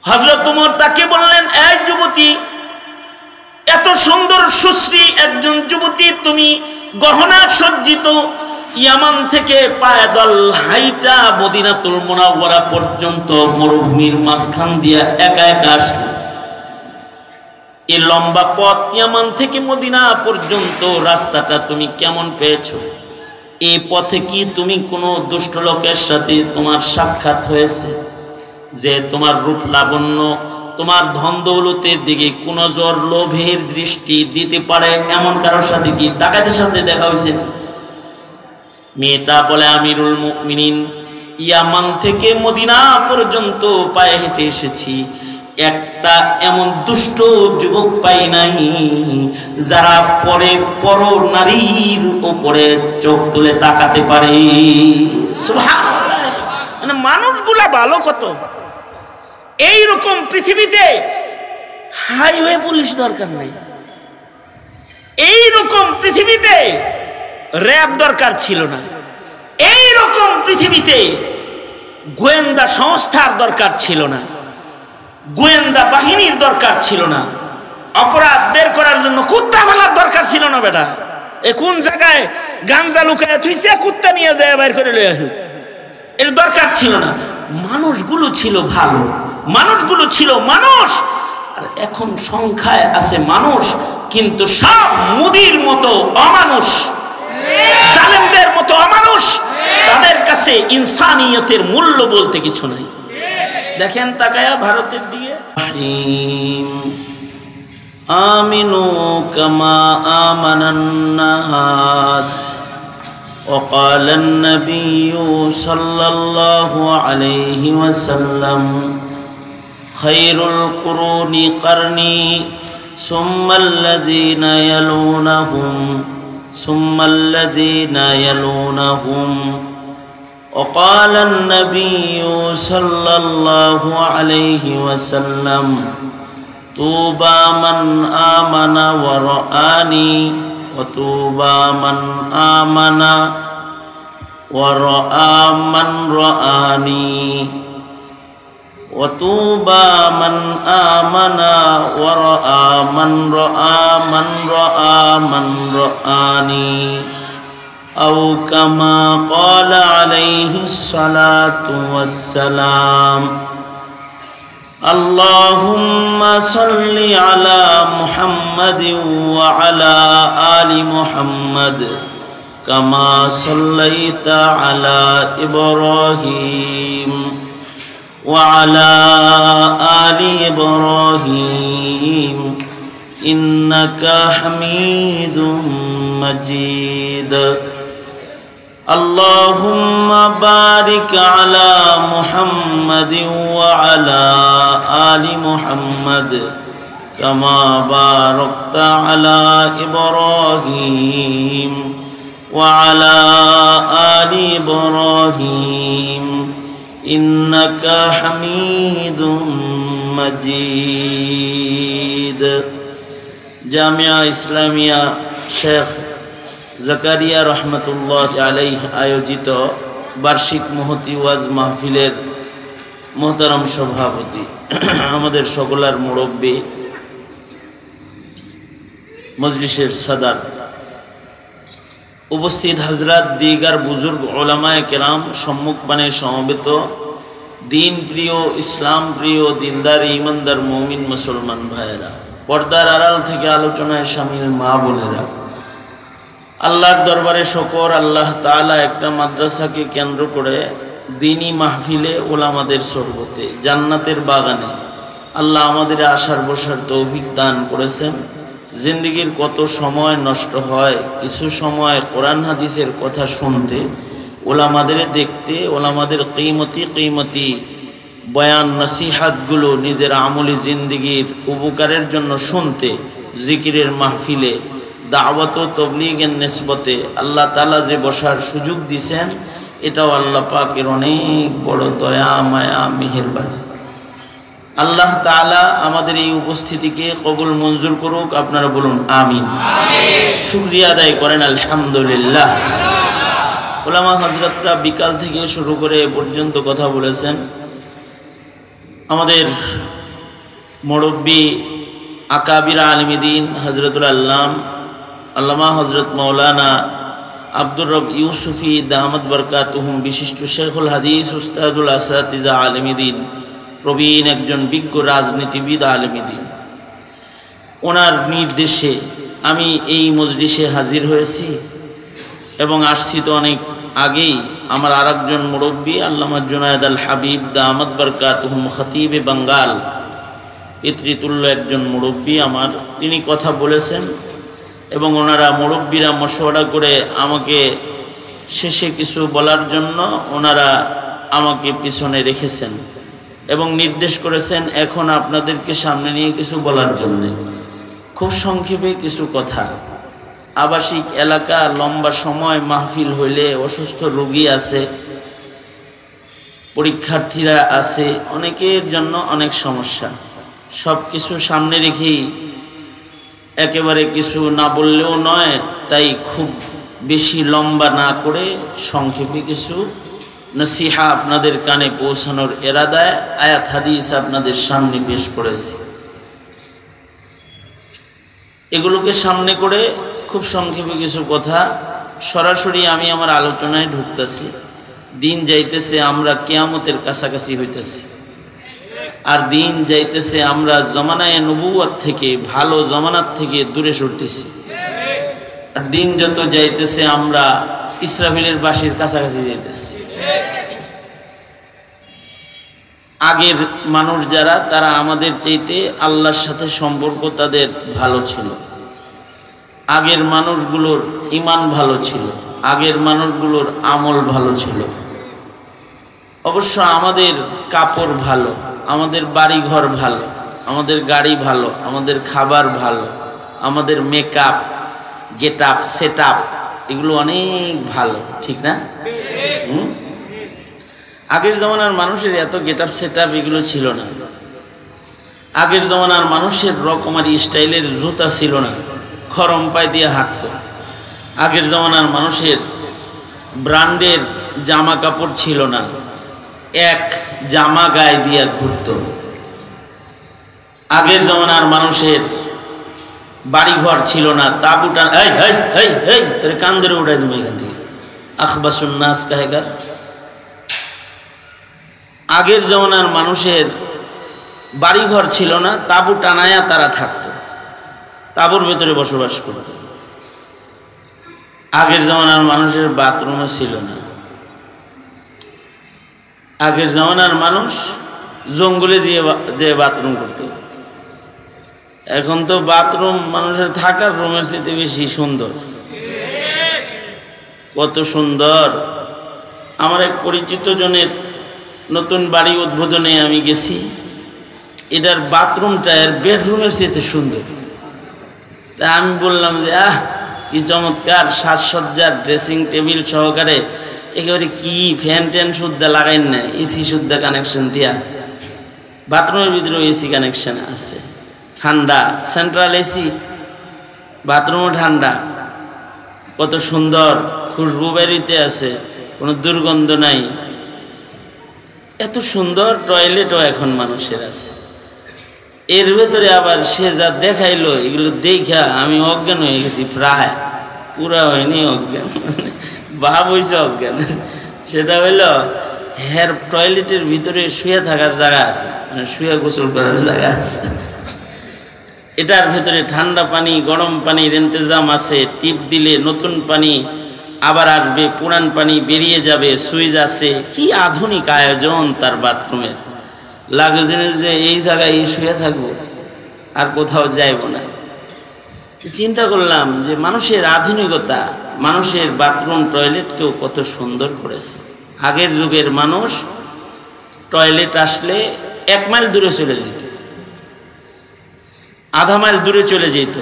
হযরত ওমর তাকে বললেন, এই যুবতী, এত সুন্দর সুশ্রী একজন যুবতী, তুমি গহনা সজ্জিত ইয়ামান থেকে পায়দল হাইটা মদিনাতুল মুনাওয়ারা পর্যন্ত মরুভূমির মাঝখান দিয়া একা একা আসলে। এই লম্বা পথ ইয়ামান থেকে মদিনা পর্যন্ত রাস্তাটা তুমি কেমন পেয়েছো? এই পথে কি তুমি কোনো দুষ্ট লোকের সাথে তোমার সাক্ষাৎ হয়েছে যে তোমার রূপ লাবণ্য, তোমার ধন দৌলতের দিকে কোন নজর লোভের দৃষ্টি দিতে পারে এমন কারোর সাথে কি ডাকাতের সাথে দেখা হয়েছে? মেয়েটা বলে, আমিরুল মুমিনিন, ইয়ামান থেকে মদিনা পর্যন্ত পায়ে হেঁটে এসেছি, একটা এমন দুষ্ট যুবক পাই নাই যারা পর নারীর উপরে চোখ তুলে তাকাতে পারে। সুবহানাল্লাহ। মানে মানুষগুলা ভালো কত। এইরকম পৃথিবীতে হাইওয়ে পুলিশ দরকার নাই, এইরকম পৃথিবীতে র্যাব দরকার ছিল না, এইরকম পৃথিবীতে গোয়েন্দা সংস্থার দরকার ছিল না, গোয়েন্দা বাহিনীর দরকার ছিল না, অপরাধ বের করার জন্য কুত্তা ভালার দরকার ছিল না। বেটা, এ কোন জায়গায় গাঞ্জা লুকায় তুইছে, কুত্তা নিয়ে যায় বাইর করে লয়ে আসুক, এর দরকার ছিল না। মানুষগুলো ছিল ভালো, মানুষগুলো ছিল মানুষ। আর এখন সংখ্যায় আছে মানুষ, কিন্তু সব মুদির মতো অমানুষ, জালেমদের মতো অমানুষ। তাদের কাছে ইনসানিয়তের মূল্য বলতে কিছু নাই। দেখেন তাকায়া ভারতের দিকে, আমিনু কামা আমানান নাস وقال النبي صلى الله عليه وسلم خير القرون قرني ثم الذين يلونهم ثم الذين يلونهم وقال النبي صلى الله عليه وسلم طوبى من آمن ورآني وطوبى من آمن ورأى من رآني وطوبى من آمن ورأى من رأى من رأى من رآني أو كما قال عليه الصلاة والسلام اللهم صل على محمد وعلى آل محمد كما صليت على إبراهيم وعلى آل إبراهيم إنك حميد مجيد اللهم بارك على محمد وعلى آل محمد كما باركت على إبراهيم وعلى آل إبراهيم إنك حميد مجيد জামিয়া ইসলামিয়া শেখ জাকারিয়া রহমতুল্লাহ আলাইহি আয়োজিত বার্ষিক মহতি ওয়াজ মাহফিলের মোহতারাম সভাপতি, আমাদের সকলের মুরব্বী, মজলিসের সদর, উপস্থিত হযরত, দিগার বুজুর্গ উলামায়ে কেরাম, সম্মুখপানে সমবেত দিন প্রিয়, ইসলাম প্রিয়, দিনদার, ইমানদার মুমিন মুসলমান ভাইয়েরা, পর্দার আড়াল থেকে আলোচনায় শামিল মা বোনেরা, আল্লাহর দরবারে শুকর। আল্লাহ তাআলা একটা মাদ্রাসাকে কেন্দ্র করে দ্বীনি মাহফিলে, ওলামাদের সোহবতে, জান্নাতের বাগানে আল্লাহ আমাদের আসার বসার তৌফিক দান করেছেন। জিন্দেগির কত সময় নষ্ট হয় কিছু সময় কোরআন হাদিসের কথা শুনতে, ওলামাদের দেখতে, ওলামাদের কিমতি বয়ান নসিহাতগুলো নিজের আমলি জিন্দেগির উপকারের জন্য শুনতে, জিকিরের মাহফিলে, দাওয়াত ও তবলিগের নিসবতে আল্লাহ তাআলা যে বসার সুযোগ দিয়েছেন, এটাও আল্লাহ পাকের অনেক বড় দয়া, মায়া, মেহেরবানি। আল্লাহ তাআলা আমাদের এই উপস্থিতিকে কবুল মঞ্জুর করুক। আপনারা বলুন আমিন। শুকরিয়া আদায় করেন আলহামদুলিল্লাহ। উলামা হযরতরা বিকাল থেকে শুরু করে এ পর্যন্ত কথা বলেছেন। আমাদের মুরব্বী আকাবির আলিমিদ্দিন হযরতুল আল্লামা হযরত মাওলানা আব্দুর রব ইউসুফি দামাত বরকাতুহুম বিশিষ্ট শেখুল হাদিস উস্তাদুল আসাতিজা আলিমিদ্দিন প্রবীণ একজন বিজ্ঞ রাজনীতিবিদ আলিমিদ্দিন, ওনার নির্দেশে আমি এই মজলিসে হাজির হয়েছি এবং আসছি তো অনেক আগেই। আমার আরেকজন মুরব্বী আল্লামা জুনায়েদ আল হাবিব দামাত বরকাতুহুম খতিবে বাঙ্গাল, পিতৃতুল্য একজন মুরব্বী আমার, তিনি কথা বলেছেন এবং ওনারা মুরব্বীরা মশওয়ারা করে আমাকে শেষে কিছু বলার জন্য ওনারা আমাকে পিছনে রেখেছেন এবং নির্দেশ করেছেন এখন আপনাদেরকে সামনে নিয়ে কিছু বলার জন্য। খুব সংক্ষেপে কিছু কথা। আবাসিক এলাকা, লম্বা সময় মাহফিল হইলে অসুস্থ রোগী আছে, পরীক্ষার্থীরা আছে, অনেকের জন্য অনেক সমস্যা। সব কিছু সামনে রেখেই একেবারে কিছু না বললেও নয়, তাই খুব বেশি লম্বা না করে সংক্ষেপে কিছু নসিহা আপনাদের কানে পৌঁছানোর এরাদায় আয়াত হাদিস আপনাদের সামনে পেশ করেছি। এগুলোকে সামনে করে খুব সংক্ষেপে কিছু কথা, সরাসরি আমি আমার আলোচনায় ঢুকতেছি। দিন যাইতেছে আমরা কিয়ামতের কাছাকাছি হইতেছি, আর দিন যাইতেছে আমরা জমানায়ে নবুয়ত থেকে, ভালো জমানার থেকে দূরে সরতেছি। আর দিন যত যাইতেছে আমরা ইসরাফিলের বাঁশির কাছাকাছি যাইতেছি। আগের মানুষ যারা, তারা আমাদের চাইতে আল্লাহর সাথে সম্পর্ক তাদের ভালো ছিল। আগের মানুষগুলোর ঈমান ভালো ছিল, আগের মানুষগুলোর আমল ভালো ছিল। অবশ্য আমাদের কাপড় ভালো, আমাদের বাড়িঘর ভালো, আমাদের গাড়ি ভালো, আমাদের খাবার ভালো, আমাদের makeup, get up, set up, এগুলো অনেক ভালো, ঠিক না? আগের জমানার মানুষের এত গেট আপ সেট আপ এগুলো ছিল না। আগের জমানার মানুষের রকমারি স্টাইলের জুতা ছিল না, খরম পায়ে দিয়ে হাঁটত। আগের জমানার মানুষের ব্র্যান্ডের জামা কাপড় ছিল না, এক জামা গায়ে দিয়ে ঘুরত। আগের জমানার মানুষের বাড়িঘর ছিল না, তাঁবুটা তোর কান ধরে উঠাই দেবো এখান থেকে, আখবাসুন নাস কাহেগার। আগের জমানার মানুষের বাড়িঘর ছিল না, তাঁবু টানায়া তারা থাকত, তাঁবুর ভেতরে বসবাস করত। আগের জমানার মানুষের বাথরুমও ছিল না। আগের জমানার মানুষ জঙ্গলে যে বাথরুম করত। এখন তো বাথরুম মানুষের থাকার রুমের চেয়ে বেশি সুন্দর। কত সুন্দর! আমার এক পরিচিত জনের নতুন বাড়ি উদ্বোধনে আমি গেছি, এটার বাথরুমটা এর বেডরুমের চেয়ে সুন্দর। তা আমি বললাম যে কি চমৎকার, সাজসজ্জার, ড্রেসিং টেবিল সহকারে, একেবারে কি ফ্যান ট্যান শুদ্ধা লাগাইন না, এসি শুদ্ধা কানেকশন দিয়া, বাথরুমের ভিতরেও এসি কানেকশন আছে, ঠান্ডা, সেন্ট্রাল এসি, বাথরুমও ঠান্ডা। কত সুন্দর, খুশবু বেরিতে আছে, কোনো দুর্গন্ধ নাই। এত সুন্দর টয়লেটও এখন মানুষের আছে। এর ভেতরে আবার সে যা দেখাইলো, এগুলো দেখা আমি অজ্ঞান হয়ে গেছি, প্রায় পুরা হয়নি অজ্ঞান, ভাব হয়েছে অজ্ঞান। সেটা হইল হের টয়লেটের ভিতরে শুয়ে থাকার জায়গা আছে, মানে শুয়ে গোসল করার জায়গা আছে। এটার ভেতরে ঠান্ডা পানি, গরম পানির ইন্তজাম আছে, টিপ দিলে নতুন পানি আবার আসবে, পুরান পানি বেরিয়ে যাবে, সুইচ আছে। কি আধুনিক আয়োজন তার বাথরুমের! লাগে যে এই জায়গায় শুয়ে থাকবো, আর কোথাও যাইব না। চিন্তা করলাম যে মানুষের আধুনিকতা, মানুষের বাথরুম টয়লেটকেও কত সুন্দর করেছে। আগের যুগের মানুষ টয়লেট আসলে 1 মাইল দূরে চলে যেত, আধা মাইল দূরে চলে যেত,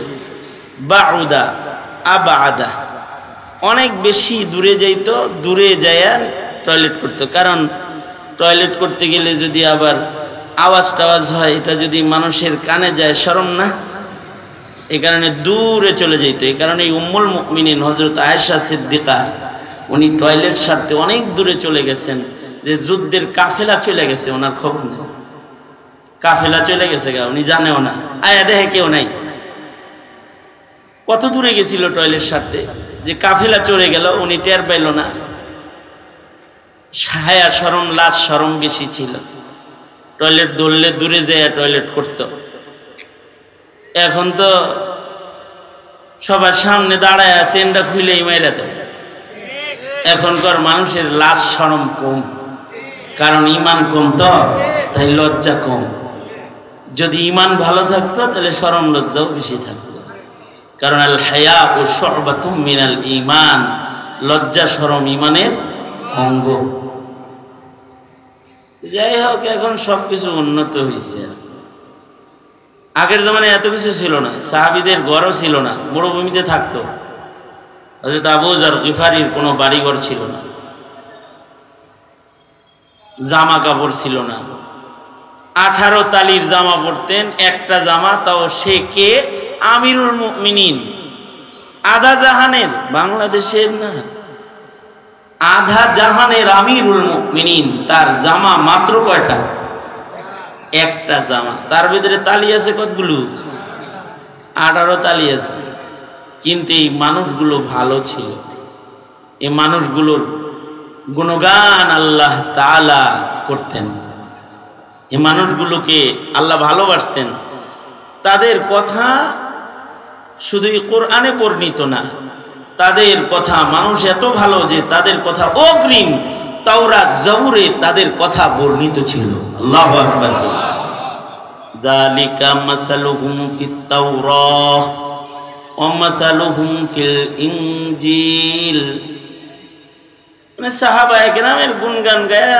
বাউদা আবাদা, অনেক বেশি দূরে যাইতো, দূরে যাইয়া টয়লেট করতো। কারণ টয়লেট করতে গেলে যদি আবার আওয়াজ টাওয়াজ হয়, এটা যদি মানুষের কানে যায়, শরম না? এই কারণে দূরে চলে যেত। এই কারণে উম্মুল মুমিনিন হযরত আয়েশা সিদ্দিকা, উনি টয়লেট সারতে অনেক দূরে চলে গেছেন, যে যুদ্ধের কাফেলা চলে গেছে, ওনার খবর নেই। কাফেলা চলে গেছে গা, উনি জানেও না, আয়া দেখে কেউ নাই। কত দূরে গেছিল টয়লেট সারতে যে কাফেলা চলে গেল, উনি টের পাইল না। হায়া শরম লাজ শরম বেশি ছিল, টয়লেট ধরলে দূরে যায় টয়লেট করত। এখন তো সবার সামনে দাঁড়ায় চেনটা খুলেই মাইরা দেয়। এখনকার মানুষের লাজ শরম কম, কারণ ইমান কম তো, তাই লজ্জা কম। যদি ইমান ভালো থাকতো তাহলে শরম লজ্জাও বেশি থাকতো, কারণ আল হায়া ও শুবাতুম মিনাল ঈমান, লজ্জা শরম ইমানের অঙ্গ। যাই হোক, এখন সবকিছু উন্নত হয়েছে। আগের জমানায় এত কিছু ছিল না, সাহাবীদের ঘরও ছিল না, মরুভূমিতে থাকতো। হযরত আবু যর গিফারির কোনো বাড়িঘর ছিল না, জামা কাপড় ছিল না। 18 তালির জামা পরতেন, একটা জামা, তাও সে কে? আমিরুল মুমিনিন, আধা জাহানের, বাংলাদেশের না, আধা জাহানের আমিরুল মুমিনিন, তার জামা মাত্র কয়টা? একটা জামা। তার ভিতরে তালি আছে কতগুলো? 18 তালি আছে। কিন্তু এই মানুষগুলো ভালো ছিল, এই মানুষগুলোর গুণগান আল্লাহ তাআলা করতেন, এই মানুষগুলোকে আল্লাহ ভালোবাসতেন। তাদের কথা শুধুই কোরআনে বর্ণিত না, তাদের কথা মানুষ এত ভালো যে তাদের কথা অগ্রিম তাওরাত জবুরে তাদের কথা বর্ণিত ছিল। আল্লাহু আকবার। যালিকা মাসালুহুম ফিত তাওরাহ ওয়া মাসালুহুম ফিল ইনজিল। মানে সাহাবায়ে কেরামের গুণগান গায়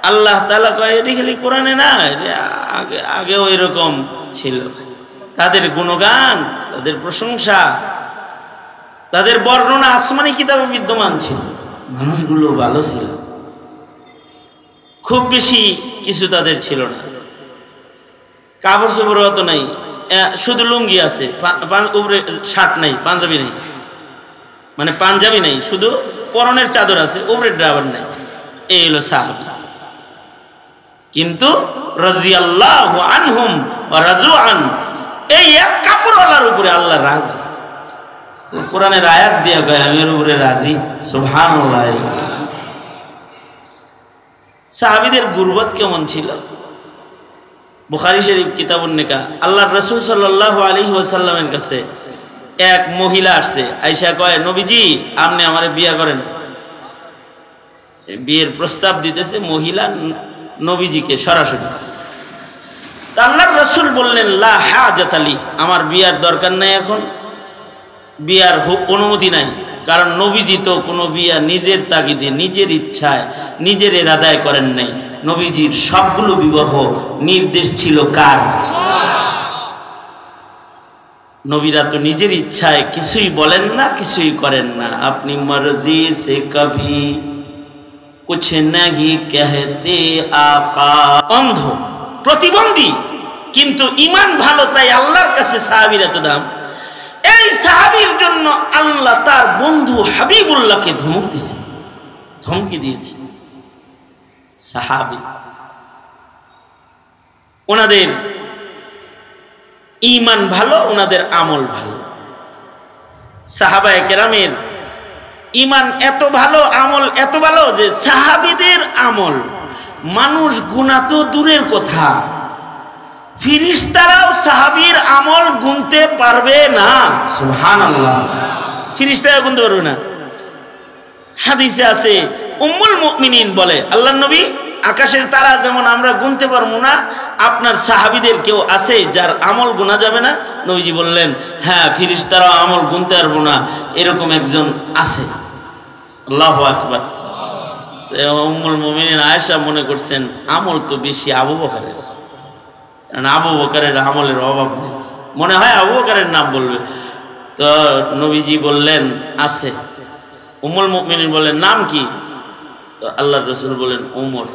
আল্লাহ তাআলা কয়, এটা খালি কোরআনে না, আগেও এরকম ছিল। তাদের গুণগান, তাদের প্রশংসা, তাদের বর্ণনা আসমানি কিতাবে বিদ্যমান ছিল। মানুষগুলো ভালো ছিল, খুব বেশি কিছু তাদের ছিল না। কাপড় চোপড় অত নাই, শুধু লুঙ্গি আছে, উপরে শার্ট নাই, পাঞ্জাবি নাই, মানে পাঞ্জাবি নাই, শুধু পরনের চাদর আছে, উপরে ড্রাইভার নাই। এই হলো সাহাবী। কিন্তু রাদিয়াল্লাহু আনহুম ওয়া রাজু আন, এই এক কাপড়ওয়ালার উপরে আল্লাহ রাজি। কোরআনের আয়াত দিয়া কয়, আমি এর উপরে রাজি। সুবহানাল্লাহ। সাহাবীদের গুরবত কেমন ছিল! বুখারী শরীফ কিতাবুন নিকাহ, আল্লাহর রাসূল সাল্লাল্লাহু আলাইহি ওয়াসাল্লামের কাছে এক মহিলা আসছে, আয়েশা কয়, নবীজি আপনি আমারে বিয়া করেন। বিয়ের প্রস্তাব দিতেছে মহিলা নবীজিকে সরাসরি। আল্লাহর রাসূল বললেন, লা হাজাতা লি, আমার বিয়ার দরকার নাই, এখন বিয়ার অনুমতি নাই। কারণ নবীজি তো কোনো বিয়া নিজের তাগিদে, নিজের ইচ্ছায়, নিজের ইরাদায় করেন নাই। নবীজির সবগুলো বিবাহ নির্দেশ ছিল কার? নবীরা তো নিজের ইচ্ছায় কিছুই বলেন না, কিছুই করেন না। আপনি মর্জি সে কভি কুছ নাহি কহতে আকা। অন্ধ, প্রতিবন্ধী, কিন্তু ইমান ভালো, তাই আল্লাহর কাছে সাহাবীরা তো দাম। এই সাহাবীর জন্য আল্লাহ তার বন্ধু হাবিবুল্লাহকে ধমক দিয়েছে, ধমকি দিয়েছে। সাহাবী, ওনাদের ঈমান ভালো, ওনাদের আমল ভালো। সাহাবায়ে কেরামের ঈমান এত ভালো, আমল এত ভালো যে সাহাবীদের আমল মানুষ গুণা তো দূরের কথা, ফিরিস্তারাও সাহাবীর আমল গুনতে পারবে না। সুবহানাল্লাহ। ফিরিস্তারা গুনতে পারবে না। হাদিসে আছে, উম্মুল মুমিনিন বলে, আল্লাহর নবী, আকাশের তারা যেমন আমরা গুনতে পারবো না, আপনার সাহাবীদের কেউ আছে যার আমল গোনা যাবে না? নবীজি বললেন, হ্যাঁ, ফিরিস্তারাও আমল গুনতে পারবো না, এরকম একজন আছে। আল্লাহু আকবার। উম্মুল মুমিনিন আয়েশা মনে করছেন আমল তো বেশি আবু বকরের, কারণ আবু বকরের আমলের অভাব নেই, মনে হয় আবু বকরের নাম বলবে। তো নবীজি বললেন আছে। উম্মুল মুমিনিন বললেন, নাম কি? তো আল্লাহর রাসূল বলেন, ওমর।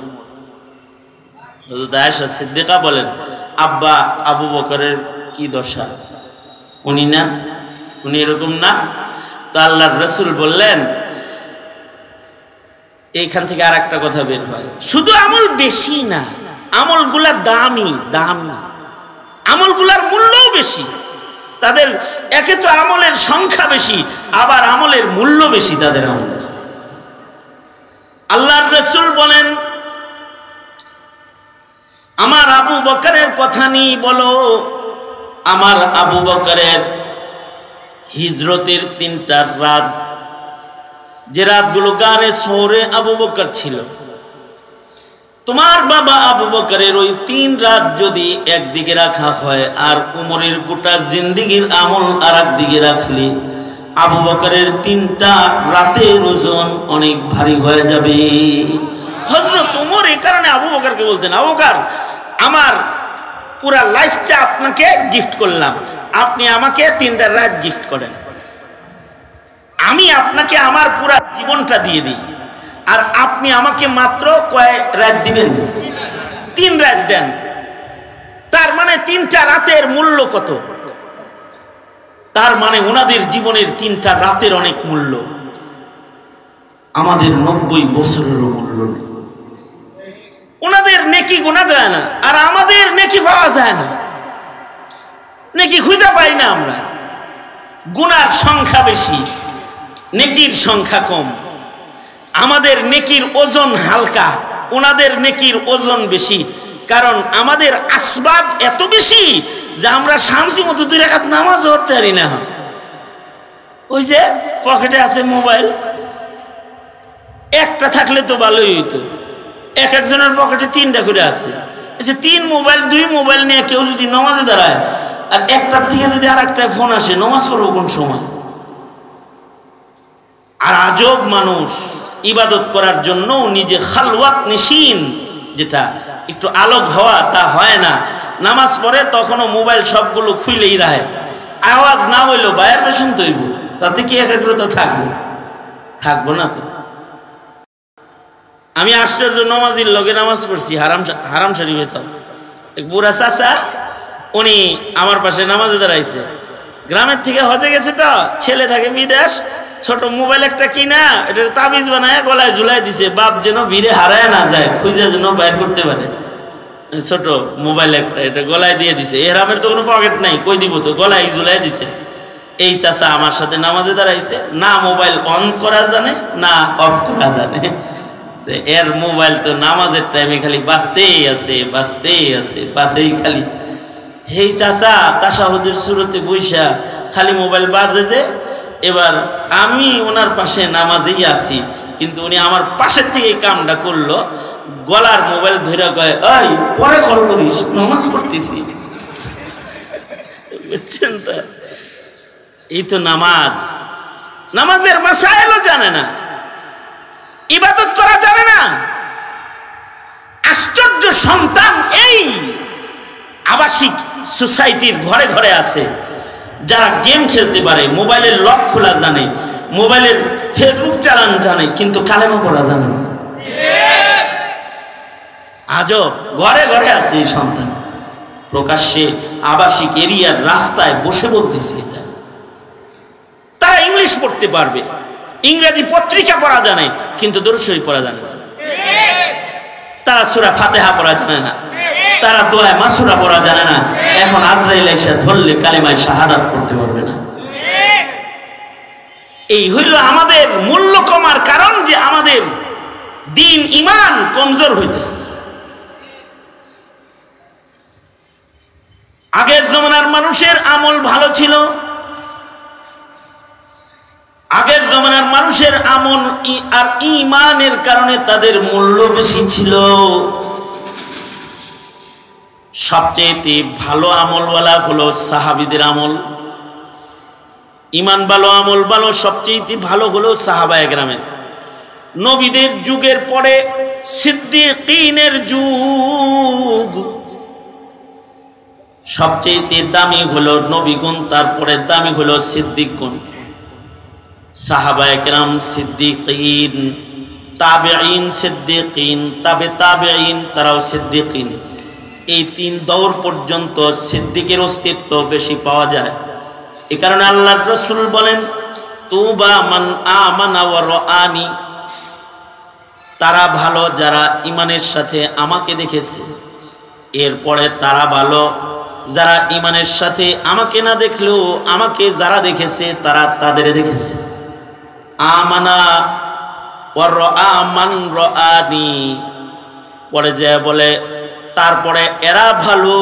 হযরত আয়েশা সিদ্দিকা বলেন, আব্বা আবু বকরের কি দশা, উনি না, উনি এরকম না? তো আল্লাহর রাসূল বললেন, এইখান থেকে আর একটা কথা বের হয়, শুধু আমল বেশি না, আমলগুলা দামি দামি, আমলগুলার মূল্যও বেশি। তাদের একে তো আমলের সংখ্যা বেশি, আবার আমলের মূল্য বেশি তাদের আমল। আল্লাহর রাসূল বলেন, আমার আবু বকরের কথা নিয়ে বলো, আমার আবু বকরের হিজরতের 3টা রাত, যে রাতগুলো গারে শহরে আবু বকর ছিল, তোমার বাবা আবু বকরের ওই 3 রাত যদি একদিকে রাখা হয় আর উমরের গোটা জিন্দেগীর আমল আর একদিকে রাখলে আবু বকরের 3টা রাতের ওজন অনেক ভারী হয়ে যাবে। হযরত উমর এই কারণে আবু বকরকে বলতেন, আবু বকর, আমার পুরা লাইফটা আপনাকে গিফট করলাম, আপনি আমাকে 3টা রাত গিফট করেন, আমি আপনাকে আমার পুরা জীবনটা দিয়ে দিই, আর আপনি আমাকে মাত্র কয় রাত দিবেন? 3 রাত দেন। তার মানে 3টা রাতের মূল্য কত? তার মানে ওনাদের জীবনের 3টা রাতের অনেক মূল্য, আমাদের 90 বছরেরও মূল্য নেই। ওনাদের নেকি গোনা যায় না, আর আমাদের নেকি পাওয়া যায় না, নেকি খুঁজে পাই না আমরা। গুনার সংখ্যা বেশি, নেকির সংখ্যা কম। আমাদের নেকির ওজন হালকা, ওনাদের নেকির ওজন বেশি, কারণ আমাদের আসবাব এত বেশি যে আমরা শান্তি মতো 2 রাকাত নামাজ পড়তে পারি না। ওই যে পকেটে আছে মোবাইল, একটা থাকলে তো ভালোই হইতো, একজনের পকেটে 3টা করে আছে। আচ্ছা, 3 মোবাইল 2 মোবাইল নিয়ে কেউ যদি নামাজে দাঁড়ায় আর একটার থেকে যদি আর একটা ফোন আসে, নামাজ পড়বো কোন সময়? আর আজব মানুষ, ইবাদত করার জন্য নিজে খালওয়াত নিশিন, যেটা একটু আলোক হওয়া, তা হয় না। নামাজ পড়ে তখনও মোবাইল সবগুলো খুইলেই রাখে, আওয়াজ না হইলেও বাইরের পেছন তৈব, তাতে কি একাগ্রতা থাকবো? থাকবো না তো। আমি আশ্চর্য, নমাজির লগে নামাজ পড়ছি, হারাম শরীফে, তো এক বুড়া চাচা, উনি আমার পাশে নামাজে দাঁড়াইছে, গ্রামের থেকে হজে গেছে, তো ছেলে থাকে বিদেশ, ছোট মোবাইল একটা কিনা এটা তাবিজ বানায় গলায় ঝুলাই দিছে, বাপ যেন ভিড়ে হারায় না যায়, খুঁজে যেন বাইর করতে পারে। ছোট মোবাইল একটা, এটা গলায় দিয়ে দিছে। এহরামের তো কোনো পকেট নাই, কই দিব, তো গলায় ঝুলাই দিছে। এই চাচা আমার সাথে নামাজে দাঁড়াইছে, না মোবাইল অন করা জানে না অফ করা জানে, এর মোবাইল তো নামাজের টাইমে খালি বাজতেই আছে, বাজতেই আছে, বাজেই খালি। এই চাচা তাশাহুদের শুরুতে বইসা খালি মোবাইল বাজে যে, এবার আমি ওনার পাশে নামাজেই আছি, কিন্তু উনি আমার পাশের থেকে এই কামটা করলো, গলার মোবাইল ধরে কয়, ওই পরে কল করিস, নামাজ পড়তেছি। বুঝছেন তো? এই তো নামাজ, নামাজের মাসাইলও জানে না, ইবাদত করা জানে না। আশ্চর্য সন্তান এই আবাসিক সোসাইটির ঘরে ঘরে আছে, যারা গেম খেলতে পারে, মোবাইলের লক খোলা জানে, মোবাইলের ফেসবুক চালান জানে, কিন্তু কালেমা পড়া জানে না। আজও ঘরে ঘরে আছে এই সন্তান, প্রকাশ্যে আবাসিক এরিয়ার রাস্তায় বসে বলতেছে এটা। তারা ইংলিশ পড়তে পারবে, ইংরেজি পত্রিকা পড়া জানে, কিন্তু দরুদ শরীফ পড়া জানে না। তারা সূরা ফাতিহা পড়া জানে না, তারা দোয়া মাসুরা পড়া জানে না। এখন আজরাইল এসে ধরলে কালেমায় শাহাদাত পড়তে পারবে না। এই হইল আমাদের মূল্য কমার কারণ, যে আমাদের দিন ঈমান কমজোর হইতেছে। আগের জমানার মানুষের আমল ভালো ছিল, আগের জমানার মানুষের আমল আর ঈমানের কারণে তাদের মূল্য বেশি ছিল। সবচেয়ে ভালো আমলওয়ালা হলো সাহাবীদের আমল, ঈমান ভালো, আমল ভালো, সবচেয়ে ভালো হলো সাহাবায়ে কেরামের। নবীদের যুগের পরে সিদ্দিকীনের যুগ, সবচেয়ে দামি হলো নবীগণ, তারপরে দামি হলো সিদ্দিকগণ। সাহাবায়ে কেরাম সিদ্দিকীন, তাবেঈন সিদ্দিকীন, তাবে তাবেঈন, তারাও সিদ্দিকীন। এই 3 দৌর পর্যন্ত সিদ্দিকের অস্তিত্ব বেশি পাওয়া যায়। এই কারণে আল্লাহর রাসূল বলেন, তুবা মান আমানা ওয়া রাআনি, তারা ভালো যারা ঈমানের সাথে আমাকে দেখেছে। এরপরে তারা ভালো, যারা ইমানের সাথে আমাকে না দেখলেও আমাকে যারা দেখেছে তারা তাদের দেখেছে। আমানা ওয়ার আমান রাআনি, পরে যে বলে তারপরে এরা ভালো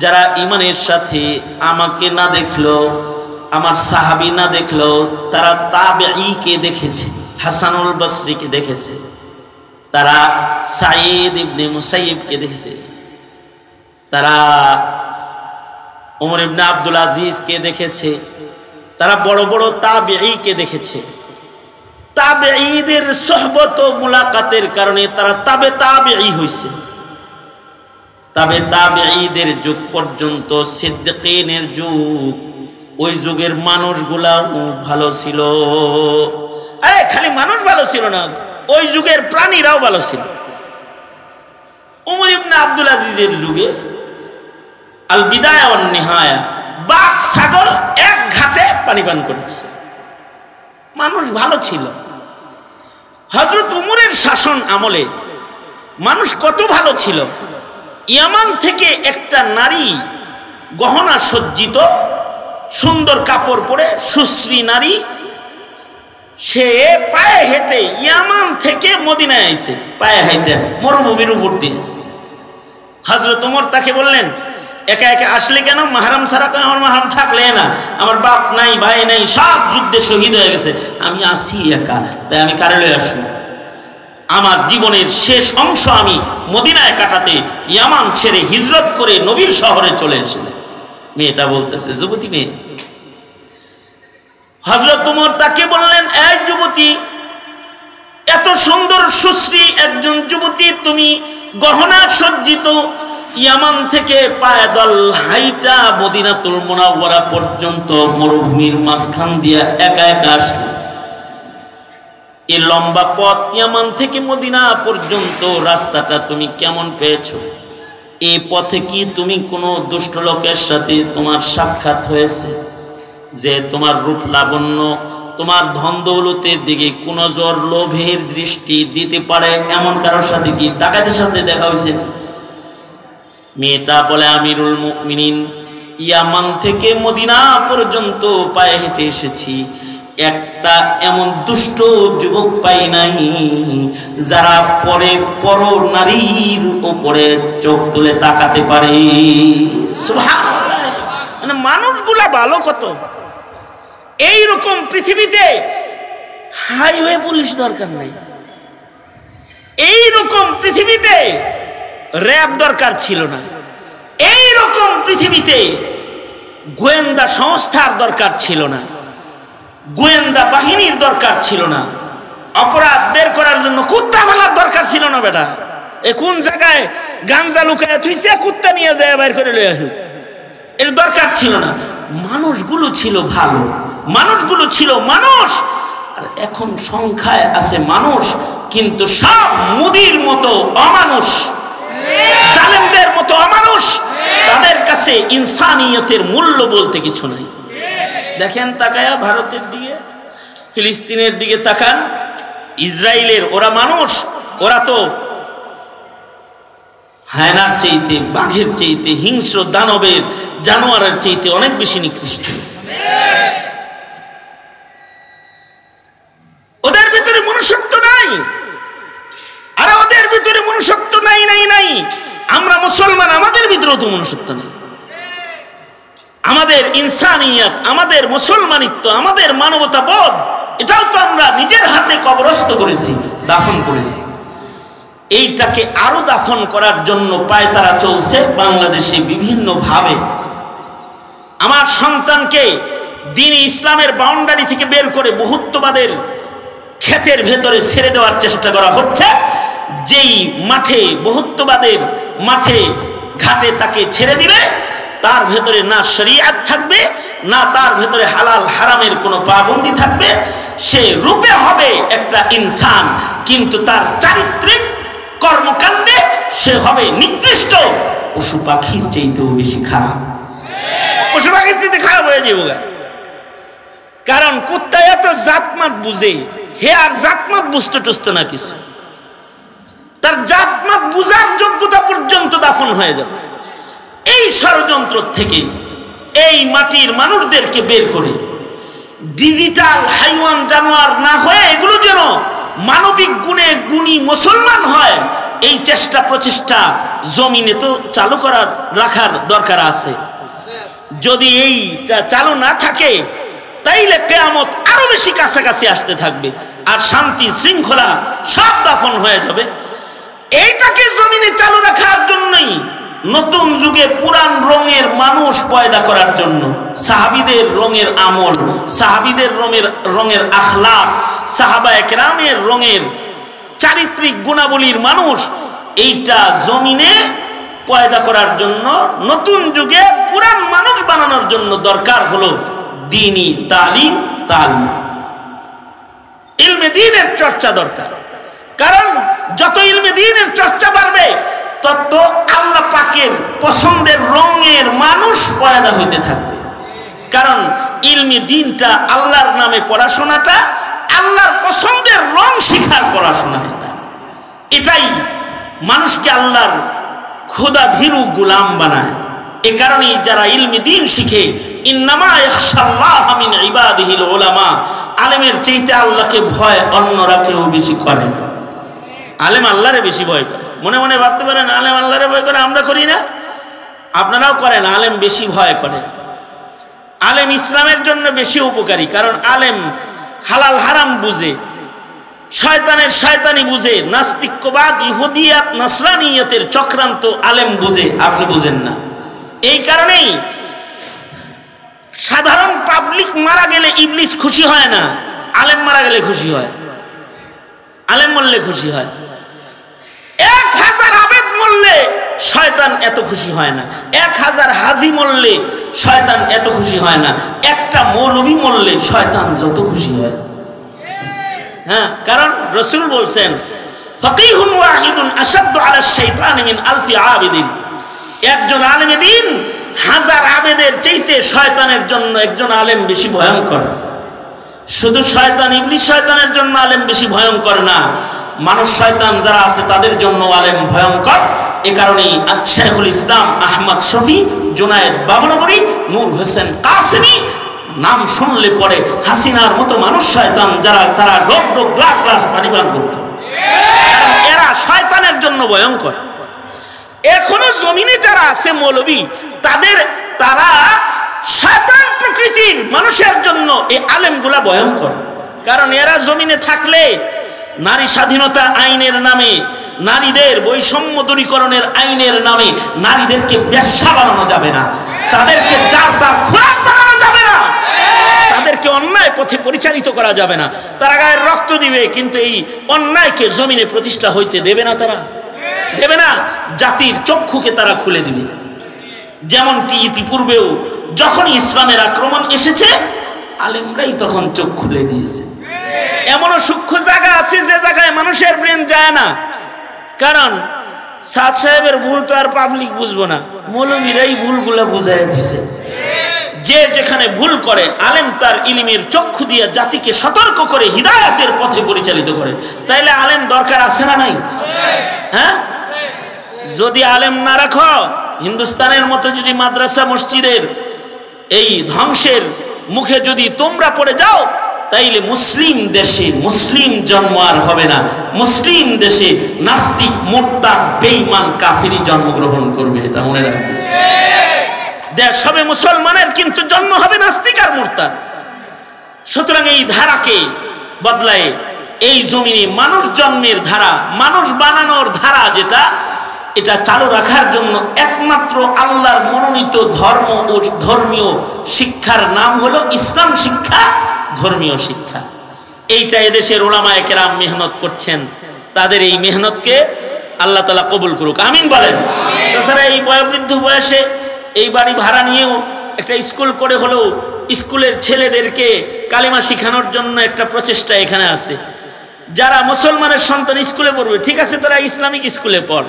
যারা ইমানের সাথে আমাকে না দেখলো, আমার সাহাবী না দেখলো, তারা তাবেঈকে দেখেছে, হাসানুল বসরিকে দেখেছে, তারা সাঈদ ইবনে মুসাইয়িবকে দেখেছে, তারা ওমর ইবনে আব্দুল আজিজকে দেখেছে, তারা বড় বড় তাবেঈকে দেখেছে। তাবেঈদের সোহবত ও মুলাকাতের কারণে তারা তাবেঈ হইছে। তাবেঈদের যুগ পর্যন্ত সিদ্দিকীনের যুগ, ওই যুগের মানুষগুলাও ভালো ছিল। আরে খালি মানুষ ভালো ছিল না, ওই যুগের প্রাণীরাও ভালো ছিল। ওমর ইবনে আব্দুল আজিজের যুগে আল বিদায়া ওয়ান নিহায়া, বাঘ ছাগল এক ঘাটে পানি পান করেছে, মানুষ ভালো ছিল। হযরত উমরের শাসন আমলে মানুষ কত ভালো ছিল। ইয়ামান থেকে একটা নারী গহনা সজ্জিত সুন্দর কাপড় পরে সুশ্রী নারী, সে পায়ে হেঁটে ইয়ামান থেকে মদিনায় আইছে, পায়ে হেঁটে মরুভূমির উপর দিয়ে। হযরত ওমর তাকে বললেন, একা একা আসলে কেন? মাহরাম ছাড়া? আমার মাহরাম থাকলে না, আমার বাপ নাই, ভাই নাই, সব যুদ্ধে শহীদ হয়ে গেছে, আমি আসি একা, তাই আমি কারে লয়ে আসবো? আমার জীবনের শেষ অংশ আমি মদিনায় কাটাতে ইয়ামান ছেড়ে হিজরত করে নবীর শহরে চলে এসেছি। মেয়েটা বলতেছে, যুবতী মেয়ে। হযরত ওমর তাকে বললেন, এই যুবতী, এত সুন্দর সুশ্রী একজন যুবতী, তুমি গহনা সজ্জিত ইয়ামান থেকে পায়দল হাইটা মদিনাতুল মুনাওয়ারা পর্যন্ত মরুভূমির মাঝখান দিয়া একা একা আসলে। এই লম্বা পথ ইয়ামান থেকে মদিনা পর্যন্ত রাস্তাটা তুমি কেমন পেয়েছো? এই পথে কি তুমি কোনো দুষ্ট লোকের সাথে তোমার সাক্ষাৎ হয়েছে, যে তোমার রূপ লাবণ্য, তোমার ধন দৌলতের দিকে কোন জোর লোভের দৃষ্টি দিতে পারে এমন কারোর সাথে কি ডাকাতের সাথে দেখা হয়েছে? মেয়েটা বলে, আমিরুল মুমিনিন, ইয়ামান থেকে মদিনা পর্যন্ত পায়ে হেঁটে এসেছি, একটা এমন দুষ্ট যুবক পাই নাই যারা পরের পর নারীর উপরে চোখ তুলে তাকাতে পারে। সুবহানাল্লাহ, মানে মানুষগুলা ভালো কত। এইরকম পৃথিবীতে হাইওয়ে পুলিশ দরকার নাই, এইরকম পৃথিবীতে র্যাব দরকার ছিল না, এইরকম পৃথিবীতে গোয়েন্দা সংস্থার দরকার ছিল না, গোয়েন্দা বাহিনীর দরকার ছিল না, অপরাধ বের করার জন্য কুত্তা মালার দরকার ছিল না। বেটা, এ কোন জায়গায় গাঞ্জা লুকায় তুইছে, কুত্তা নিয়ে যায় বের করে লয়ে আসুক, এর দরকার ছিল না। মানুষগুলো ছিল ভালো, মানুষগুলো ছিল মানুষ। আর এখন সংখ্যায় আছে মানুষ, কিন্তু সব মুদির মতো অমানুষ, জালেমদের মতো অমানুষ। তাদের কাছে ইনসানিয়তের মূল্য বলতে কিছু নাই। দেখেন তাকায়া ভারতের দিকে, ফিলিস্তিনের দিকে তাকান, ইসরায়েলের, ওরা মানুষ, ওরা তো হায়নার চাইতে, বাঘের চাইতে, হিংস্র দানবের, জানোয়ারের চাইতে অনেক বেশি নিকৃষ্ট। ওদের ভিতরে মনুষ্যত্ব নাই, আর ওদের ভিতরে মনুষ্যত্ব নাই নাই নাই। আমরা মুসলমান, আমাদের ভিতরেও তো মনুষ্যত্ব নেই। আমাদের ইনসানিয়ত, আমাদের মুসলমানিত্ব, আমাদের মানবতা বোধ, এটাও তো আমরা নিজের হাতে কবরস্থ করেছি, দাফন করেছি। এইটাকে আরো দাফন করার জন্য পায়তারা চলছে বাংলাদেশে বিভিন্ন ভাবে। আমার সন্তানকে দ্বীন-ই ইসলামের বাউন্ডারি থেকে বের করে বহুত্ববাদের ক্ষেতের ভেতরে ছেড়ে দেওয়ার চেষ্টা করা হচ্ছে। যেই মাঠে, বহুত্ববাদের মাঠে ঘাটে তাকে ছেড়ে দিলে তার ভেতরে না শরীয়ত থাকবে, না তার ভেতরে হালাল হারামের কোনো পাবন্দি থাকবে। সে রূপে হবে একটা ইনসান, কিন্তু তার চারিত্রিক কর্মকাণ্ডে সে হবে নিকৃষ্ট, পশু পাখির চাইতেও বেশি খারাপ। পশু পাখির চাইতে খারাপ হয়ে যাবে। কারণ কুত্তা এত জাতমাত বুঝে, হে আর জাতমাত বুঝতে টুঝতে না কিছু। তার জাতমাত বুঝার যোগ্যতা পর্যন্ত দাফন হয়ে যাবে। এই ষড়যন্ত্র থেকে এই মাটির মানুষদেরকে বের করে ডিজিটাল হাইওয়ান জানোয়ার না হয়ে এগুলো যেন মানবিক গুণে গুণী মুসলমান হয়, এই চেষ্টা প্রচেষ্টা জমিনে তো চালু করার রাখার দরকার আছে। যদি এইটা চালু না থাকে তাইলে কিয়ামত আরো বেশি কাছাকাছি আসতে থাকবে, আর শান্তি শৃঙ্খলা সব দাফন হয়ে যাবে। এইটাকে জমিনে চালু রাখার জন্যই নতুন যুগে পুরান রঙের মানুষ পয়দা করার জন্য সাহাবীদের রঙের আমল, সাহাবীদের রঙের আখলাক, সাহাবায়ে কেরামের রঙের চারিত্রিক গুণাবলীর মানুষ, এইটা জমিনে পয়দা করার জন্য নতুন যুগে পুরান মানুষ বানানোর জন্য দরকার হলো দ্বীনি তালিম, ইলমে দ্বীনের চর্চা দরকার। কারণ যত ইলমে দ্বীনের চর্চা বাড়বে তত আল্লাহ পাকের পছন্দের রঙের মানুষ পয়দা হইতে থাকবে। কারণ ইলমে দ্বীনটা আল্লাহর নামে পড়াশোনাটা আল্লাহর পছন্দের রং শিখার পড়াশোনা, এটাই মানুষকে আল্লাহর খোদা ভীরু গোলাম বানায়। এ কারণেই যারা ইলমে দ্বীন শিখে, ইন্নামা ইয়াখশাল্লাহা মিন ইবাদিহিল উলামা, আলেমের চাইতে আল্লাহকে ভয় অন্যরা কেউ বেশি করে না। আলেম আল্লাহরে বেশি ভয় করে। মনে মনে ভাবতে পারেন আলেম আল্লাহরে ভয় করে, আমরা করি না, আপনারাও করেন। আলেম বেশি ভয় করে। আলেম ইসলামের জন্য বেশি উপকারী, কারণ আলেম হালাল হারাম বুঝে, শয়তানের শয়তানি বুঝে, নাস্তিক্যবাদ ইহুদিয়াত নাসরানিয়তের চক্রান্ত আলেম বুঝে, আপনি বুঝেন না। এই কারণেই সাধারণ পাবলিক মারা গেলে ইবলিস খুশি হয় না, আলেম মারা গেলে খুশি হয়, আলেম মরলে খুশি হয়। 1000 আবেদ মরলে শয়তান এত খুশি হয় না, 1000 হাজি মরলে শয়তান এত খুশি হয় না, একটা মৌলভী মরলে শয়তান যত খুশি হয়। হ্যাঁ, কারণ রাসূল বলছেন ফাকিহুন ওয়াহিদুন আশাদ্দু আলা শাইতানি মিন আলফি আবিদিন, একজন আলেমে দ্বীন 1000 আবেদের চাইতে শয়তানের জন্য একজন আলেম বেশি ভয়ঙ্কর। শুধু শয়তান ইবলিস শয়তানের জন্য আলেম বেশি ভয়ঙ্কর না, মানুষ শয়তান যারা আছে তাদের জন্য আলেম ভয়ঙ্কর। এ কারণেই শাইখুল ইসলাম আহমদ শফি, জুনায়েদ বাবনগরী, নূর হোসেন কাসেমি নাম শুনলে পরে হাসিনার মতো মানুষ শয়তান যারা, তারা ডোক ডোক গ্লাস গ্লাস পানি পান করত। এরা শয়তানের জন্য ভয়ঙ্কর। এখনো জমিনে যারা আছে মৌলবী, তারা শয়তান প্রকৃতির মানুষের জন্য এই আলেমগুলা ভয়ঙ্কর। কারণ এরা জমিনে থাকলে নারী স্বাধীনতা আইনের নামে, নারীদের বৈষম্য দূরীকরণের আইনের নামে নারীদেরকে বেশ্যা বানানো যাবে না, তাদেরকে জাতা খোরাক বানানো যাবে না, তাদেরকে অন্যায় পথে পরিচালিত করা যাবে না। তারা গায়ের রক্ত দিবে, কিন্তু এই অন্যায়কে জমিনে প্রতিষ্ঠা হইতে দেবে না, তারা দেবে না। জাতির চক্ষুকে তারা খুলে দিবে। যেমনটি ইতিপূর্বেও যখনই ইসলামের আক্রমণ এসেছে আলেমরাই তখন চোখ খুলে দিয়েছে। এমনও সূক্ষ্ম জায়গা আছে যে জায়গায় মানুষের ব্রেন যায় না, কারণ সাদ সাহেবের ভুল তো আর পাবলিক বুঝবো না, মৌলবীরাই ভুলগুলা বুঝাই দিছে। যে যেখানে ভুল করে আলেম তার ইলমের চক্ষু দিয়ে জাতিকে সতর্ক করে হিদায়াতের পথে পরিচালিত করে। তাইলে আলেম দরকার আছে না নাই? হ্যাঁ, যদি আলেম না রাখো, হিন্দুস্তানের মতো যদি মাদ্রাসা মসজিদের এই ধ্বংসের মুখে যদি তোমরা পড়ে যাও, তাইলে মুসলিম দেশে মুসলিম জন্ম আর হবে না। মুসলিম দেশে নাস্তিক, মুরতাদ, বেঈমান, কাফিরি জন্মগ্রহণ করবে, এটা মনে রাখবে। দেশ হবে মুসলমানের, কিন্তু জন্ম হবে নাস্তিক আর মুরতাদ। সুতরাং এই ধারাকে বদলায় এই জমিনে মানুষ জন্মের ধারা, মানুষ বানানোর ধারা যেটা, এটা চালু রাখার জন্য একমাত্র আল্লাহর মনোনীত ধর্ম ও ধর্মীয় শিক্ষার নাম হলো ইসলাম শিক্ষা, ধর্মীয় শিক্ষা। এইটা এদেশের উলামায়ে কেরাম মেহনত করছেন, তাদের এই মেহনতকে আল্লাহ তাআলা কবুল করুক, আমিন বলেন। তাছাড়া এই বয়োবৃদ্ধ বয়সে এই বাড়ি ভাড়া নিয়েও একটা স্কুল করে হলেও স্কুলের ছেলেদেরকে কালিমা শেখানোর জন্য একটা প্রচেষ্টা এখানে আছে। যারা মুসলমানের সন্তান স্কুলে পড়বে, ঠিক আছে, তোরা ইসলামিক স্কুলে পড়,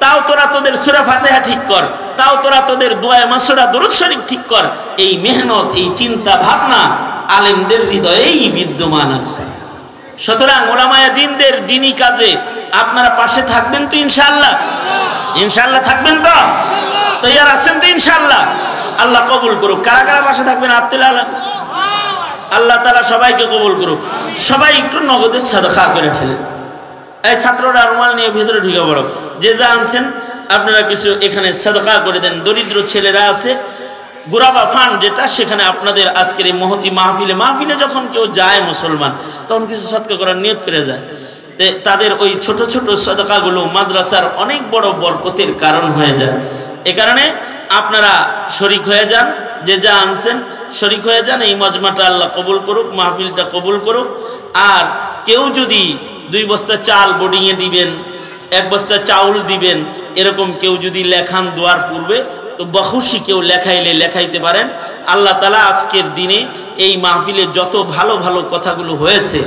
তাও তোরা তোদের সূরা ফাতিহা ঠিক কর, তাও তোরা তোদের দোয়া মাসুরা দরুদ শরীফ ঠিক কর। এই মেহনত, এই চিন্তা ভাবনা আলেমদের হৃদয়েই বিদ্যমান আছে। সুতরাং উলামায়ে দ্বীনদের দ্বীনি কাজে আপনারা পাশে থাকবেন তো ইনশাআল্লাহ? ইনশাআল্লাহ থাকবেন তো? তৈয়ার আছেন তো ইনশাআল্লাহ? আল্লাহ কবুল করুক। কারা কারা পাশে থাকবেন হাত তুলে আল্লাহ আল্লাহ তাআলা সবাইকে কবুল করুক। সবাই একটু নগদের সাদকা করে ফেলেন। এই ছাত্ররা রুমাল নিয়ে ভিতরে ঢুকে পড়ো। যে যা আনছেন আপনারা কিছু এখানে সাদকা করে দেন। দরিদ্র ছেলেরা আছে, গুরাবা ফান্ড যেটা, সেখানে আপনাদের আজকের এই মহতি মাহফিলে যখন কেউ যায় মুসলমান, তখন কিছু সদকা করার নিয়ত করে যায়। তাদের ওই ছোট ছোট সাদকাগুলো মাদ্রাসার অনেক বড় বরকতের কারণ হয়ে যায়। এ কারণে আপনারা শরিক হয়ে যান, যে যা আনছেন শরিক হয়ে যান। এই মজমাটা আল্লাহ কবুল করুক, মাহফিলটা কবুল করুক। আর কেউ যদি 2 বস্তা চাল বোর্ডিংয়ে দিবেন, 1 বস্তা চাউল দিবেন, এরকম কেউ যদি লেখান দোয়ার পূর্বে, তো বখুশি কেউ লেখাইলে লেখাইতে পারেন। আল্লাহ তাআলা আজকের দিনে এই মাহফিলে যত ভালো ভালো কথাগুলো হয়েছে,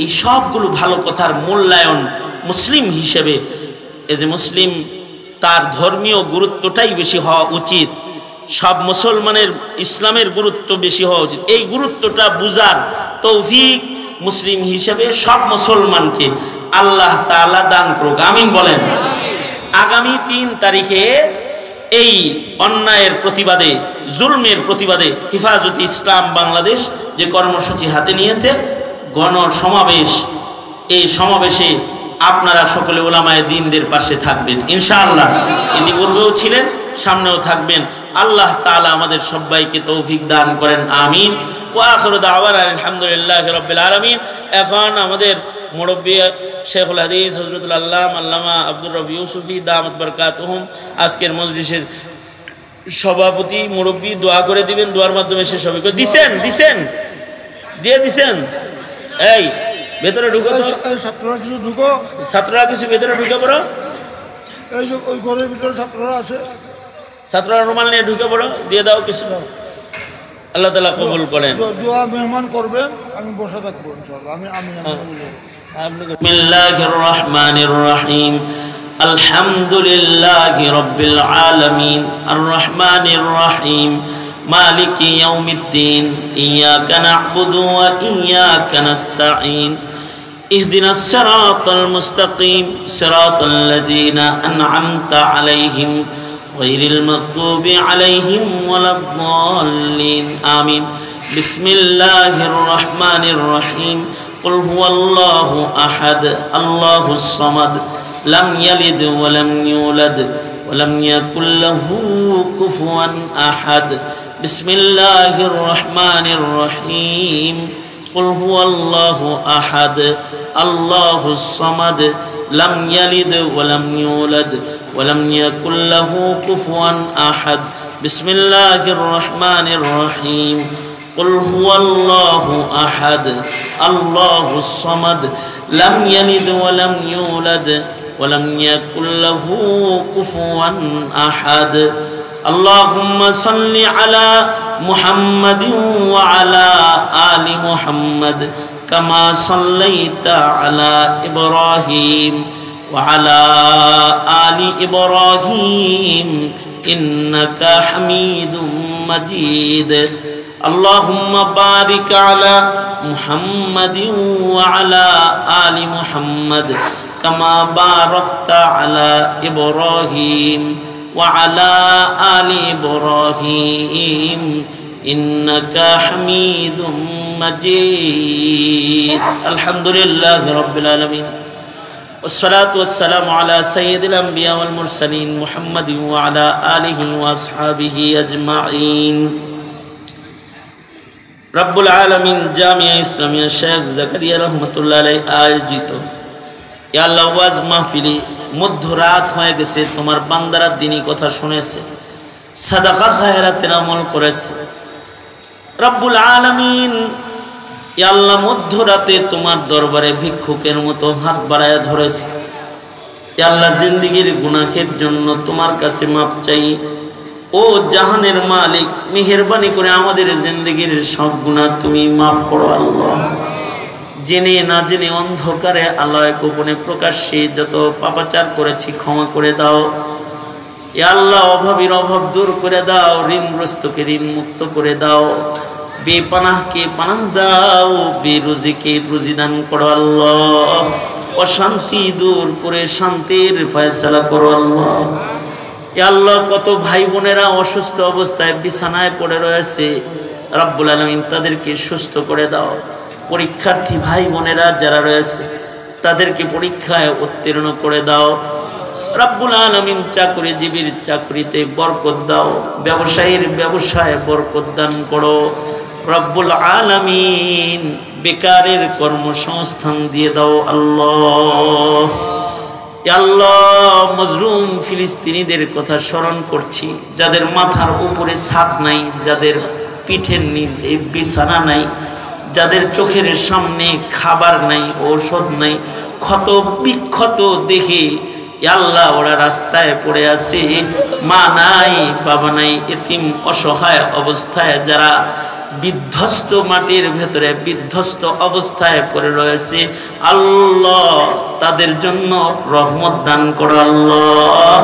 এই সবগুলো ভালো কথার মূল্যায়ন মুসলিম হিসেবে, এজ এ মুসলিম তার ধর্মীয় গুরুত্বটাই বেশি হওয়া উচিত। সব মুসলমানের ইসলামের গুরুত্ব বেশি হওয়া উচিত। এই গুরুত্বটা বুঝার তৌফিক মুসলিম হিসেবে সব মুসলমানকে আল্লাহ তাআলা দান করুক, আমিন বলেন। আগামী 3 তারিখে এই অন্যায়ের প্রতিবাদে, জুলমের প্রতিবাদে হেফাজতে ইসলাম বাংলাদেশ যে কর্মসূচি হাতে নিয়েছে, গণসমাবেশ, এই সমাবেশে আপনারা সকলে উলামায়ে দ্বীনদের পাশে থাকবেন ইনশাআল্লাহ। ইতিপূর্বেও ছিলেন, সামনেও থাকবেন। আল্লাহ তাআলা আমাদের সবাইকে তৌফিক দান করেন, আমিন। ওয়া আখিরু দাওয়ানা আলহামদুলিল্লাহি রাব্বিল আলামিন। এখন আমাদের মুরব্বী শেখুল হাদিস হযরতুল আল্লামা আল্লামা আব্দুর রব ইউসুফী দামাত বারাকাতুহুম আজকের মজলিসের সভাপতি মুরব্বী দোয়া করে দিবেন। দোয়ার মাধ্যমে শেষ হবে। দিছেন দিয়ে দিছেন। এই ভেতরে ঢুকো তো, ছাত্ররা কিছু ভেতরে ঢুকে পড়ো। এই যে ওই ঘরের ভিতরে ছাত্ররা আছে, ছাত্ররা রুমাল নিয়ে ঢুকে পড়ো, দিয়ে দাও কিছু। আল্লাহ তাআলা কবুল করেন। দোয়া মেহমান করবেন, আমি বসে থাকবো ইনশাআল্লাহ। আমি বিসমিল্লাহির রহমানির রহিম। আলহামদুলিল্লাহি রাব্বিল আলামিন আর রহমানির রহিম মালিকি ইয়াউমিদ্দিন ইয়াকা না'বুদু ওয়া ইয়াকা নাস্তাঈন ইহদিনাস সিরাতাল মুস্তাকিম সিরাতাল লাযীনা আন'আমতা আলাইহিম গায়রিল মাগদুবি আলাইহিম ওয়ালাদ-দাল্লিন আমিন। বিসমিল্লাহির রহমানির রহিম। قل هو الله أحد الله الصمد لم يلد ولم يولد ولم يكن له كفوا أحد بسم الله الرحمن الرحيم قل هو الله أحد الله الصمد لم يلد ولم يولد ولم يكن له كفوا أحد بسم الله الرحمن الرحيم قل هو الله أحد الله الصمد لم يلد ولم يولد ولم يكن له كفوا أحد اللهم صل على محمد وعلى آل محمد كما صليت على إبراهيم وعلى آل إبراهيم إنك حميد مجيد اللهم بارك على محمد وعلى آل محمد كما باركت على إبراهيم وعلى آل إبراهيم إنك حميد مجيد الحمد لله رب العالمين والصلاة والسلام على سيد الأنبياء والمرسلين محمد وعلى آله وأصحابه أجمعين রব্বুল আলামিন জামিয়া ইসলামিয়া শেখ জাকারিয়া রাহমাতুল্লাহ আলাইহি আয়োজিত ইয়া আল্লাহ ওয়াজ মাহফিলে মধ্যরাত হয়ে গেছে, তোমার বান্দারা দ্বীনি কথা শুনেছে, সাদাকা খায়রাতের আমল করেছে। রব্বুল আলামিন ইয়া আল্লাহ মধ্যরাতে তোমার দরবারে ভিক্ষুকের মতো হাত বাড়ায়া ধরেছে। ইয়া আল্লাহ জিন্দেগীর গুনাহের জন্য তোমার কাছে মাপ চাই। ও জাহানের মালিক, মেহেরবানি করে আমাদের জিন্দেগীর সব গুনাহ তুমি মাফ করো আল্লাহ। জেনে না জেনে অন্ধকারে আলোয় গোপনে প্রকাশ্যে যত পাপাচার করেছি ক্ষমা করে দাও। ইয়া আল্লাহ অভাবীর অভাব দূর করে দাও, ঋণগ্রস্তকে ঋণ মুক্ত করে দাও, বেপানাহকে পানাহ দাও, বেরুজিকে রুজি দান করো আল্লাহ। অশান্তি দূর করে শান্তির ফয়সালা করো আল্লাহ। ইয়া আল্লাহ, কত ভাই বোনেরা অসুস্থ অবস্থায় বিছানায় পড়ে রয়েছে, রব্বুল আলামিন তাদেরকে সুস্থ করে দাও। পরীক্ষার্থী ভাই বোনেরা যারা রয়েছে তাদেরকে পরীক্ষায় উত্তীর্ণ করে দাও রব্বুল আলামিন। চাকরিজীবীর চাকরিতে বরকত দাও, ব্যবসায়ীর ব্যবসায় বরকত দান করো রব্বুল আলামিন। বেকারের কর্মসংস্থান দিয়ে দাও আল্লাহ। ইয়া আল্লাহ, মজলুম ফিলিস্তিনিদের কথা স্মরণ করছি, যাদের মাথার উপরে ছাদ নাই, যাদের পিঠের নিচে বিছানা নাই, যাদের চোখের সামনে খাবার নাই, ঔষধ নাই, ক্ষত বিক্ষত দেখে আল্লাহ ওরা রাস্তায় পড়ে আছে, মা নাই বাবা নাই, এতিম অসহায় অবস্থায় যারা বিধ্বস্ত মাটির ভেতরে বিধ্বস্ত অবস্থায় পড়ে রয়েছে আল্লাহ, তাদের জন্য রহমত দান করো আল্লাহ।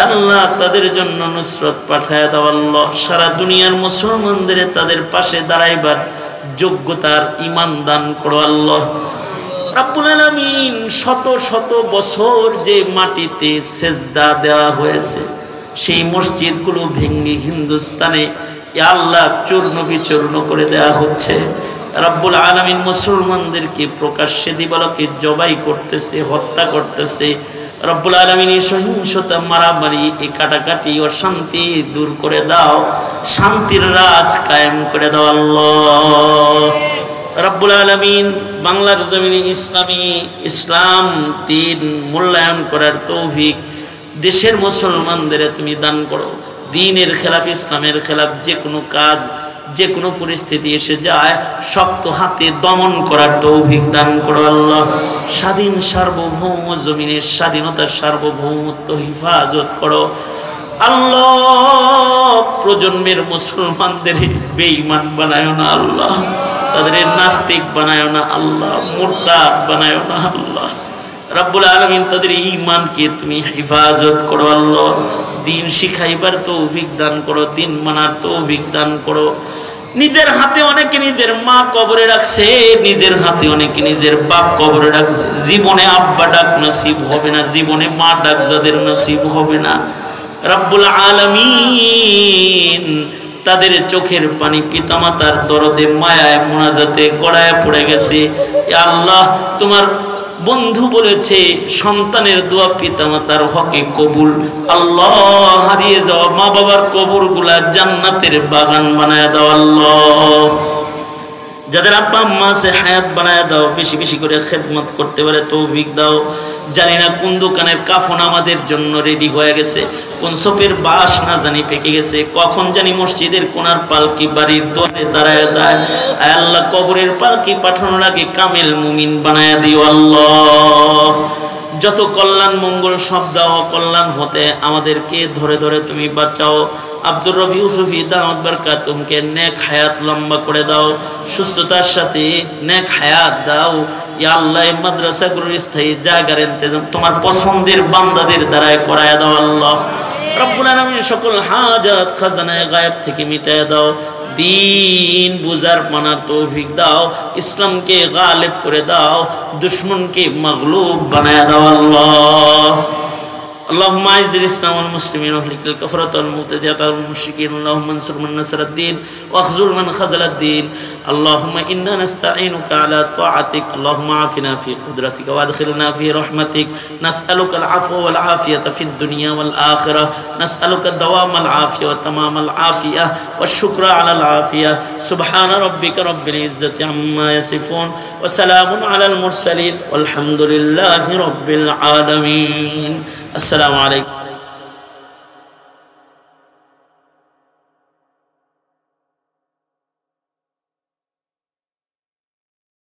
আল্লাহ, তাদের জন্য নুসরত পাঠায় দাও আল্লাহ। সারা দুনিয়ার মুসলমানদের তাদের পাশে দাঁড়াইবার যোগ্যতার ঈমান দান করো আল্লাহ রব্বুল আলামিন। শত শত বছর যে মাটিতে সেজদা দেওয়া হয়েছে, সেই মসজিদগুলো ভেঙে হিন্দুস্তানে আল্লাহ চূর্ণ বিচূর্ণ করে দেওয়া হচ্ছে রব্বুল আলামিন। মুসলমানদেরকে প্রকাশ্যে দিবালোকে জবাই করতেছে, হত্যা করতেছে রব্বুল আলামিন। এই সহিংসতা, মারামারি, এই কাটাকাটি, অশান্তি দূর করে দাও, শান্তির রাজ কায়েম করে দাও আল্লাহ রব্বুল আলামিন। বাংলার জমিনে ইসলাম দ্বীন মূল্যায়ন করার তৌফিক দেশের মুসলমানদের তুমি দান করো। দ্বীনের খেলাফ, ইসলামের খেলাফ যে কোনো কাজ, যে কোনো পরিস্থিতি এসে যায়, শক্ত হাতে দমন করার তৌফিক দান করো আল্লাহ। স্বাধীন সার্বভৌম জমিনের স্বাধীনতার সার্বভৌমত্ব হিফাজত করো আল্লাহ। প্রজন্মের মুসলমানদের বেঈমান বানায় না আল্লাহ, তাদের নাস্তিক বানায় না আল্লাহ, মুরতাদ বানায় না আল্লাহ রব্বুল আলামিন। তাদের ঈমানকে তুমি হিফাজত করো আল্লাহ। দ্বীন শিখাইবার তৌফিক দান করো, দ্বীন মানার তৌফিক দান করো। নিজের হাতে অনেকে নিজের মা কবরে রাখছে, নিজের হাতে অনেকে নিজের বাপ কবরে রাখছে। জীবনে আব্বা ডাক নসিব হবে না, জীবনে মা ডাক যাদের নসিব হবে না রব্বুল আলামিন, তাদের চোখের পানি পিতামাতার দরদে মায়ায় মোনাজাতে গড়ায় পড়ে গেছে। ইয়া আল্লাহ, তোমার বন্ধু বলেছে সন্তানের দোয়া পিতামাতার হকে কবুল। আল্লাহ, হারিয়ে যাওয়া মা বাবার কবরগুলা জান্নাতের বাগান বানায় দাও আল্লাহ। যাদের আব্বা আম্মা আছে হায়াত বানায় দাও, বেশি বেশি করে খেদমত করতে পারে তৌফিক দাও। জানি না কোন দোকানের কাফন আমাদের জন্য রেডি হয়ে গেছে, কোন সোপের বাস না জানি পেকে গেছে, কখন জানি মসজিদের কোনার পালকি বাড়ির দোয়ারে দাঁড়ায় যায়। আয় আল্লাহ, কবরের পালকি পাঠানোর আগে কামেল মুমিন বানায় দিও আল্লাহ। যত কল্যাণ মঙ্গল সব দাও, কল্যাণ হতে আমাদেরকে ধরে ধরে তুমি বাঁচাও। আব্দুর রফি ইউসুফি দাওয়াত বরকাতুমকে নেক হায়াত লম্বা করে দাও, সুস্থতার সাথে নেক হায়াত দাও। ইয়া আল্লাহ, এই মাদ্রাসাগুলোর স্থায়ী জায়গার ইন্তজাম তোমার পছন্দের বান্দাদের দ্বারায় করায় দাও আল্লাহ রব্বুল আলামিন। সকল হাজাত খাজানায়ে গায়েব থেকে মিটায় দাও। দ্বীন বুঝার মানার তৌফিক দাও, ইসলামকে গালিব করে দাও, দুশমনকে মাগলুব বানায় দাও আল্লাহ। اللهم اعز الاسلام والمسلمين واهلك الكفرة والمبتدعة والمشركين. اللهم انصر من نصر الدين واخذل من خذل الدين. اللهم انا نستعينك على طاعتك. اللهم عافنا في قدرتك وادخلنا في رحمتك. نسألك العفو والعافية في الدنيا والآخرة. نسألك دوام العافية وتمام العافية والشكر على العافية. سبحان ربك رب العزة عما يصفون وسلام على المرسلين والحمد لله رب العالمين. السلام عليكم.